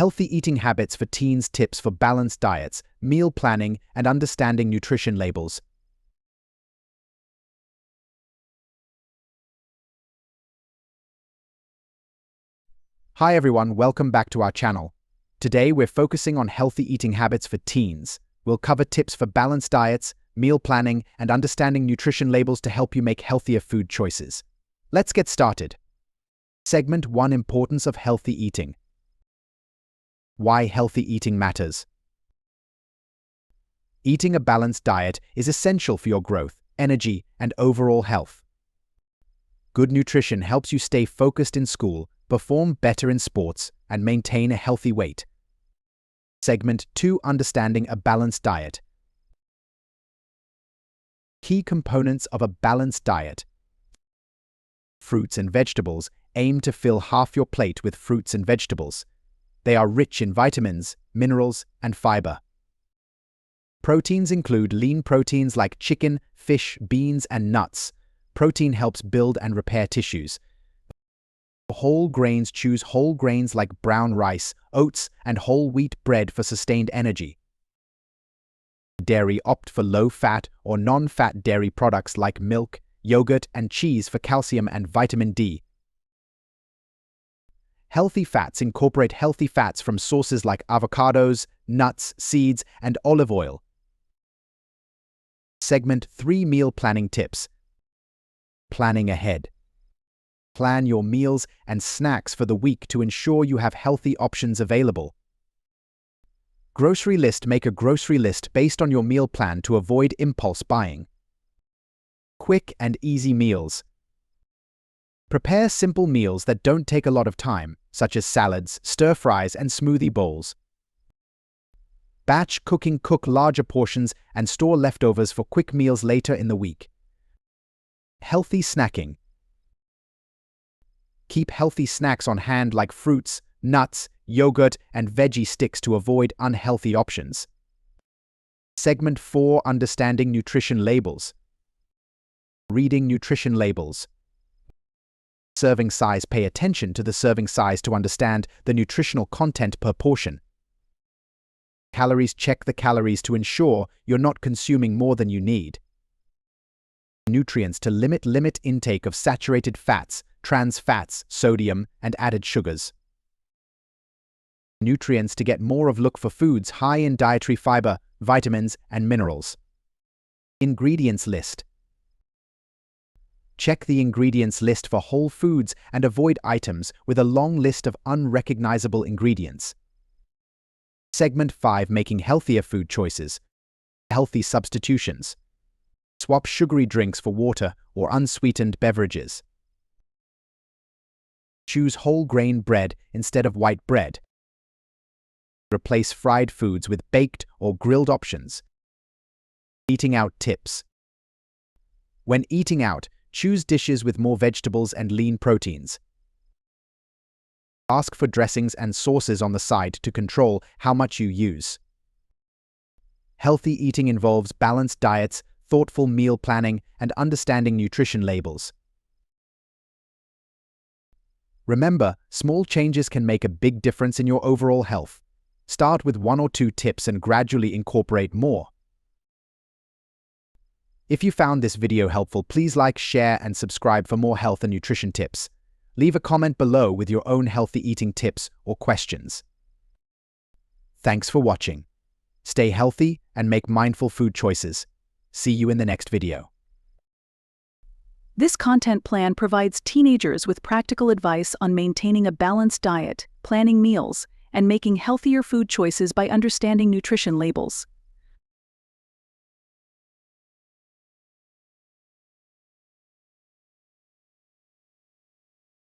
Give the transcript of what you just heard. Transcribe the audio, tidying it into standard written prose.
Healthy eating habits for teens, tips for balanced diets, meal planning, and understanding nutrition labels. Hi everyone, welcome back to our channel. Today we're focusing on healthy eating habits for teens. We'll cover tips for balanced diets, meal planning, and understanding nutrition labels to help you make healthier food choices. Let's get started. Segment 1: Importance of healthy eating. Why healthy eating matters. Eating a balanced diet is essential for your growth, energy, and overall health. Good nutrition helps you stay focused in school, perform better in sports, and maintain a healthy weight. Segment 2: Understanding a balanced diet. Key components of a balanced diet. Fruits and vegetables. Aim to fill half your plate with fruits and vegetables. They are rich in vitamins, minerals, and fiber. Proteins include lean proteins like chicken, fish, beans, and nuts. Protein helps build and repair tissues. Whole grains. Choose whole grains like brown rice, oats, and whole wheat bread for sustained energy. Dairy. Opt for low-fat or non-fat dairy products like milk, yogurt, and cheese for calcium and vitamin D. Healthy fats. Incorporate healthy fats from sources like avocados, nuts, seeds, and olive oil. Segment 3: Meal planning tips. Planning ahead. Plan your meals and snacks for the week to ensure you have healthy options available. Grocery list. Make a grocery list based on your meal plan to avoid impulse buying. Quick and easy meals. Prepare simple meals that don't take a lot of time, such as salads, stir-fries, and smoothie bowls. Batch cooking. Cook larger portions and store leftovers for quick meals later in the week. Healthy snacking. Keep healthy snacks on hand like fruits, nuts, yogurt, and veggie sticks to avoid unhealthy options. Segment 4: Understanding nutrition labels. Reading nutrition labels. Serving size. Pay attention to the serving size to understand the nutritional content per portion. Calories. Check the calories to ensure you're not consuming more than you need. Nutrients. To limit intake of saturated fats, trans fats, sodium, and added sugars. Nutrients. To get more of. Look for foods high in dietary fiber, vitamins, and minerals. Ingredients list. Check the ingredients list for whole foods and avoid items with a long list of unrecognizable ingredients. Segment 5: Making healthier food choices. Healthy substitutions. Swap sugary drinks for water or unsweetened beverages. Choose whole grain bread instead of white bread. Replace fried foods with baked or grilled options. Eating out tips. When eating out, choose dishes with more vegetables and lean proteins. Ask for dressings and sauces on the side to control how much you use. Healthy eating involves balanced diets, thoughtful meal planning, and understanding nutrition labels. Remember, small changes can make a big difference in your overall health. Start with 1 or 2 tips and gradually incorporate more. If you found this video helpful, please like, share, and subscribe for more health and nutrition tips. Leave a comment below with your own healthy eating tips or questions. Thanks for watching. Stay healthy and make mindful food choices. See you in the next video. This content plan provides teenagers with practical advice on maintaining a balanced diet, planning meals, and making healthier food choices by understanding nutrition labels.